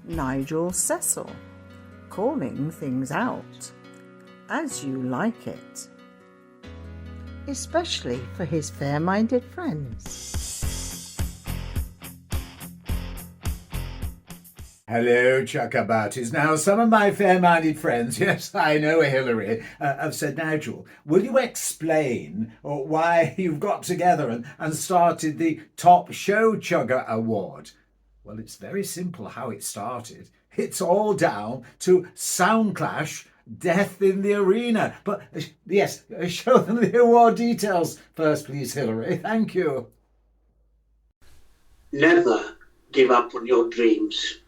Nigel Cecil, calling things out as you like it, especially for his fair-minded friends. Hello, Chuckabouties. Now, some of my fair-minded friends, yes, I know, Hillary, have said, Nigel, will you explain why you've got together and started the Top Show Chugger Award? Well, it's very simple how it started. It's all down to Soundclash, Death in the Arena. But, yes, show them the award details first, please, Hillary. Thank you. Never give up on your dreams.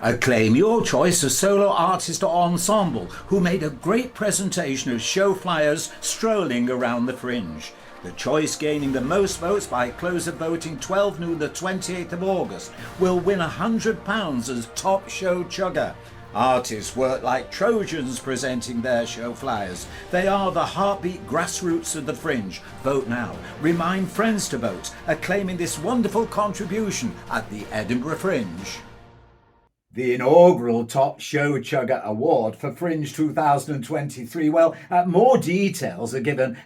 Acclaim your choice of solo artist or ensemble who made a great presentation of show flyers strolling around the fringe. The choice gaining the most votes by close of voting 12 noon the 28th of August will win £100 as Top Show Chugger. Artists work like Trojans presenting their show flyers. They are the heartbeat grassroots of the fringe. Vote now. Remind friends to vote, acclaiming this wonderful contribution at the Edinburgh Fringe. The inaugural Top Show Chugger Award for Fringe 2023. Well, more details are given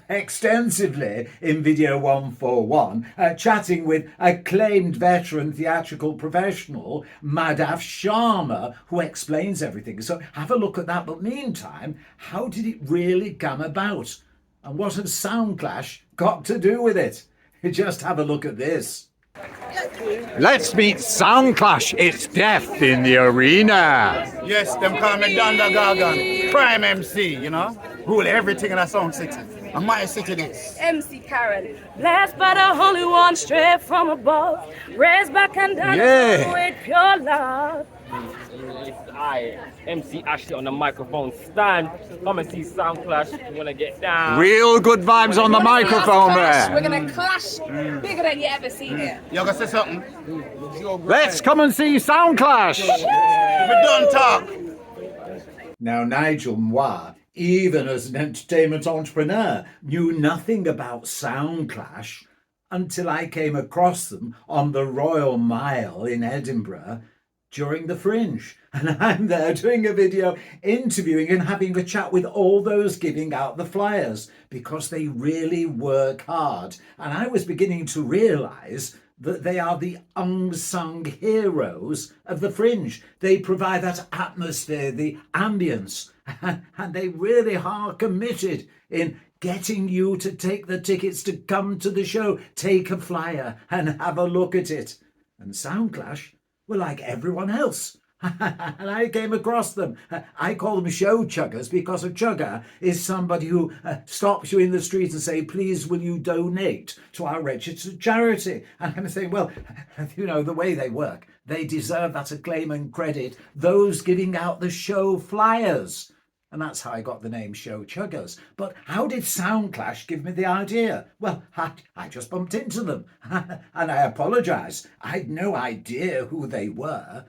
extensively in video 141, chatting with acclaimed veteran theatrical professional Madhav Sharma, who explains everything. So have a look at that. But meantime, how did it really come about? And what has Soundclash got to do with it? Just have a look at this. Let's meet Soundclash. It's Death in the Arena. Yes, them call me Danda Gargan, prime MC, you know, rule everything in a Sound City. And my city this. MC Karen, blessed by the Holy One, straight from above, raised back and down with pure love. It's I, MC Ashley on the microphone stand. Come and see Soundclash. You wanna get down? Real good vibes on the microphone there. We're gonna clash bigger than you ever seen it. You gonna say something? Let's come and see Soundclash. We don't talk. Now, Nigel Moi, even as an entertainment entrepreneur, knew nothing about Soundclash until I came across them on the Royal Mile in Edinburgh during the Fringe. And I'm there doing a video interviewing and having a chat with all those giving out the flyers because they really work hard. And I was beginning to realise that they are the unsung heroes of the Fringe. They provide that atmosphere, the ambience, and they really are committed in getting you to take the tickets to come to the show, take a flyer and have a look at it. And Soundclash were like everyone else. And I came across them. I call them show chuggers because a chugger is somebody who stops you in the street and say, please, will you donate to our registered charity? And I'm saying, well, you know, the way they work, they deserve that acclaim and credit, those giving out the show flyers. And that's how I got the name Show Chuggers. But how did Soundclash give me the idea? Well, I just bumped into them. And I apologise. I had no idea who they were.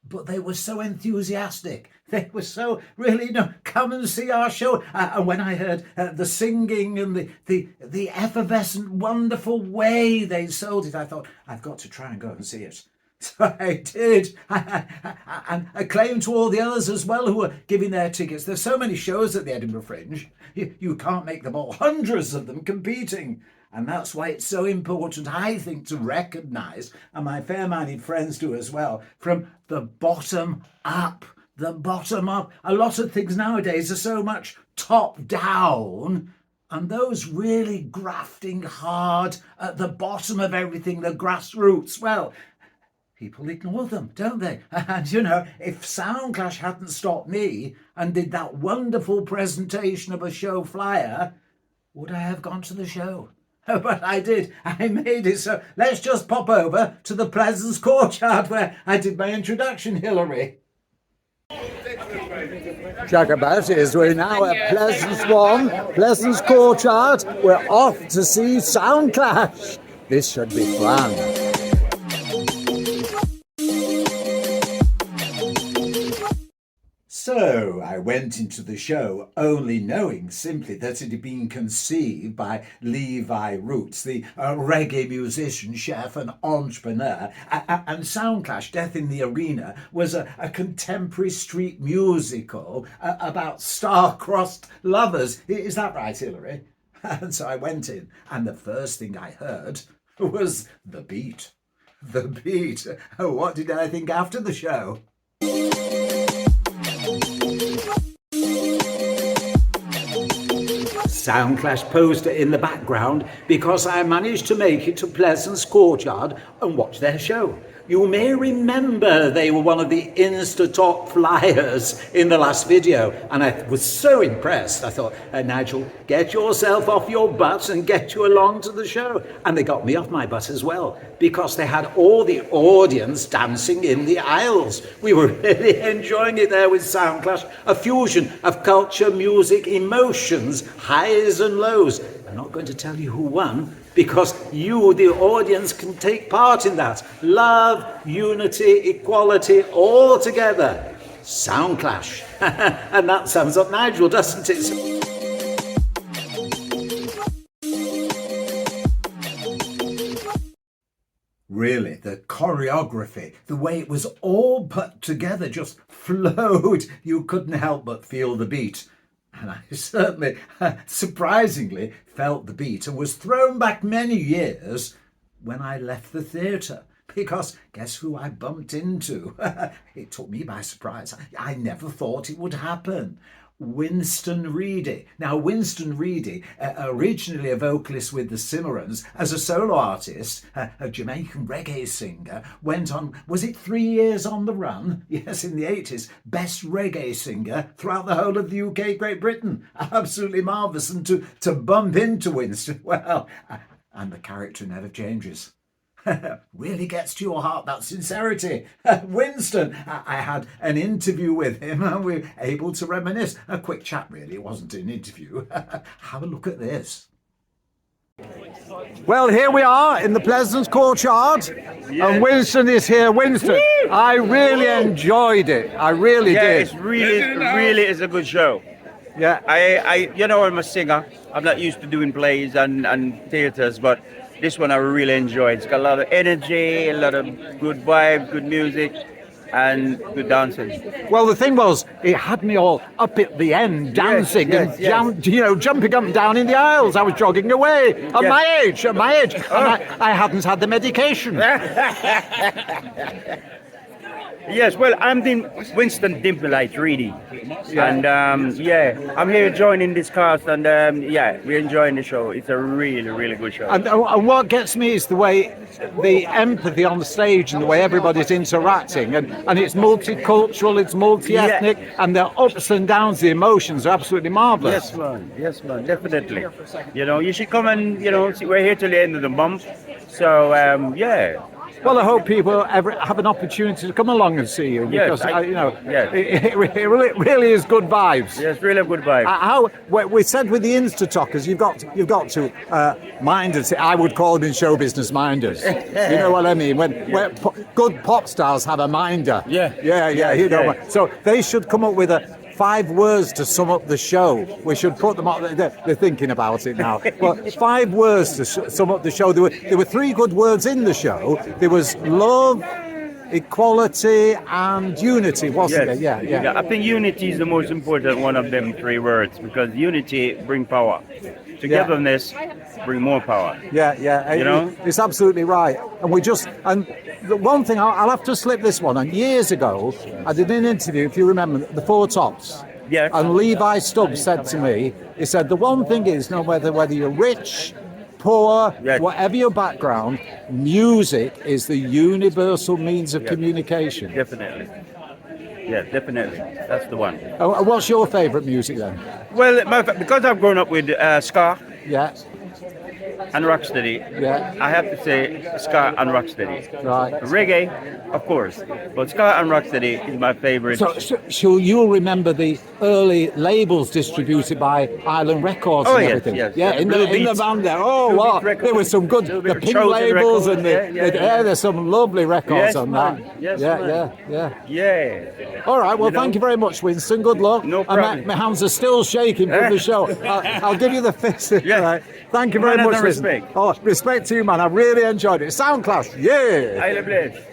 But they were so enthusiastic. They were so really, you know, come and see our show. And when I heard the singing and the effervescent, wonderful way they sold it, I thought, I've got to try and go and see it. So I did. And acclaim to all the others as well who were giving their tickets. There's so many shows at the Edinburgh Fringe. You can't make them all. Hundreds of them competing. And that's why it's so important, I think, to recognise, and my fair-minded friends do as well, from the bottom up. The bottom up. A lot of things nowadays are so much top down, and those really grafting hard at the bottom of everything, the grassroots, well, people ignore them, don't they? And, you know, if Soundclash hadn't stopped me and did that wonderful presentation of a show flyer, would I have gone to the show? But I did. I made it. So let's just pop over to the Pleasance Courtyard where I did my introduction, Hillary. Chuckabouties, we're now at Pleasance Courtyard. We're off to see Soundclash. This should be fun. So I went into the show only knowing simply that it had been conceived by Levi Roots, the reggae musician, chef and entrepreneur, and Soundclash, Death in the Arena, was a contemporary street musical about star-crossed lovers. Is that right, Hilary? And so I went in, and the first thing I heard was the beat. The beat. What did I think after the show? Soundclash poster in the background because I managed to make it to Pleasance Courtyard and watch their show. You may remember they were one of the Insta top flyers in the last video, and I was so impressed. I thought, Nigel, get yourself off your butt and get you along to the show. And they got me off my butt as well, because they had all the audience dancing in the aisles. We were really enjoying it there with Soundclash, a fusion of culture, music, emotions, highs and lows. I'm not going to tell you who won, because you, the audience, can take part in that. Love, unity, equality, all together. Soundclash. And that sums up Nigel, doesn't it? Really, the choreography, the way it was all put together just flowed. You couldn't help but feel the beat. And I certainly, surprisingly, felt the beat and was thrown back many years when I left the theatre. Because guess who I bumped into? It took me by surprise. I never thought it would happen. Winston Reedy. Now, Winston Reedy, originally a vocalist with the Cimarrons, as a solo artist, a Jamaican reggae singer, went on, was it 3 years on the run? Yes, in the 80s, best reggae singer throughout the whole of the UK, Great Britain. Absolutely marvellous. And to bump into Winston, well, and the character never changes. Really gets to your heart, that sincerity. Winston, I had an interview with him and we were able to reminisce. A quick chat, really. It wasn't an interview. Have a look at this. Well, here we are in the Pleasance Courtyard, and Winston is here. Winston, I really enjoyed it. I really did. It's really is a good show. Yeah, I'm a singer. I'm not used to doing plays and theatres, but this one I really enjoyed. It's got a lot of energy, a lot of good vibe, good music, and good dancing. Well, the thing was, it had me all up at the end, dancing yes. jumping up and down in the aisles. I was jogging away at my age, and I hadn't had the medication. Yes, well, I'm Winston Dimplelight Reedy, and I'm here joining this cast, and we're enjoying the show. It's a really good show. And what gets me is the empathy on the stage and the way everybody's interacting, and it's multicultural, it's multi-ethnic, and the ups and downs, the emotions are absolutely marvellous. Yes, man, definitely. You should come and see, we're here till the end of the month, so Well, I hope people ever have an opportunity to come along and see you, because it really is good vibes. Yes, really good vibes. We said with the Insta-talkers, you've got to minders. I would call them in show business minders. You know what I mean? When good pop stars have a minder. Yeah. So they should come up with 5 words to sum up the show. We should put them up. They're thinking about it now. But 5 words to sum up the show. There were 3 good words in the show. There was love, equality, and unity, wasn't there? Yeah. I think unity is the most important one of them 3 words, because unity brings power. Togetherness bring more power. Yeah. It's absolutely right. And the one thing, I'll have to slip this one. And years ago, I did an interview, if you remember, the Four Tops. Yeah. And Levi Stubbs said to me, he said, the one thing is, no matter whether you're rich, poor, whatever your background, music is the universal means of communication. Definitely. Yeah, definitely. That's the one. What's your favourite music then? Well, because I've grown up with ska. Yeah. and rocksteady. Yeah. I have to say ska and rocksteady. Right. Reggae, of course, but ska and rocksteady is my favorite. So you'll remember the early labels distributed by Island Records Oh, and yes, everything. yes. Yeah, in the band there. Oh, Blue wow. Beat Records. There were some good, Blue the Beat pink Chosen labels Records. and Yeah. there's some lovely records Yes, on man. that. Yes, yeah, man. yeah. Yeah. All right, well, You know? thank you very much, Winston. Good luck. No And problem. my hands are still shaking from the show. I'll give you the fist. Yeah. All right. Thank you very Manners much, and Winston. respect. Oh, respect to you, man. I really enjoyed it. Sound Clash, yeah. I love it.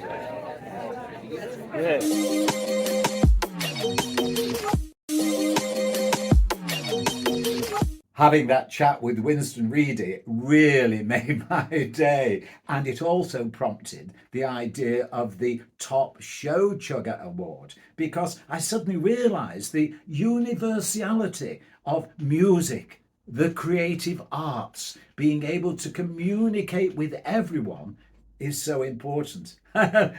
Yeah. Having that chat with Winston Reedy really made my day, and it also prompted the idea of the Top Show Chugger Award, because I suddenly realised the universality of music, the creative arts, being able to communicate with everyone is so important.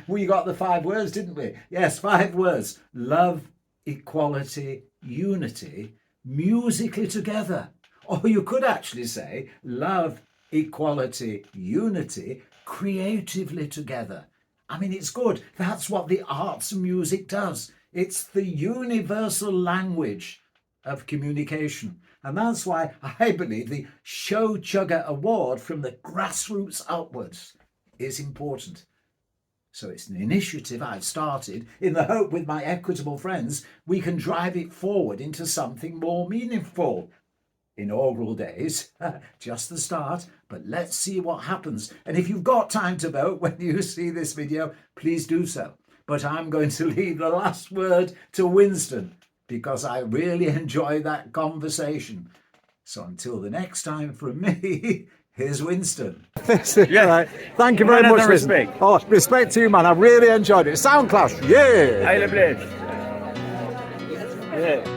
We got the 5 words, didn't we? Yes, 5 words. Love, equality, unity, musically together. Or you could actually say love, equality, unity, creatively together. I mean, it's good. That's what the arts and music does. It's the universal language of communication. And that's why I believe the Show Chugger Award from the grassroots upwards is important. So it's an initiative I've started in the hope with my equitable friends we can drive it forward into something more meaningful. Inaugural days, just the start, but let's see what happens. And if you've got time to vote when you see this video, please do so. But I'm going to leave the last word to Winston because I really enjoy that conversation. So until the next time from me, here's Winston. Yeah. Right. Thank you very Manners much, and Winston. respect. Oh, respect to you, man. I really enjoyed it. Sound Clash, yeah. I love it. Yeah.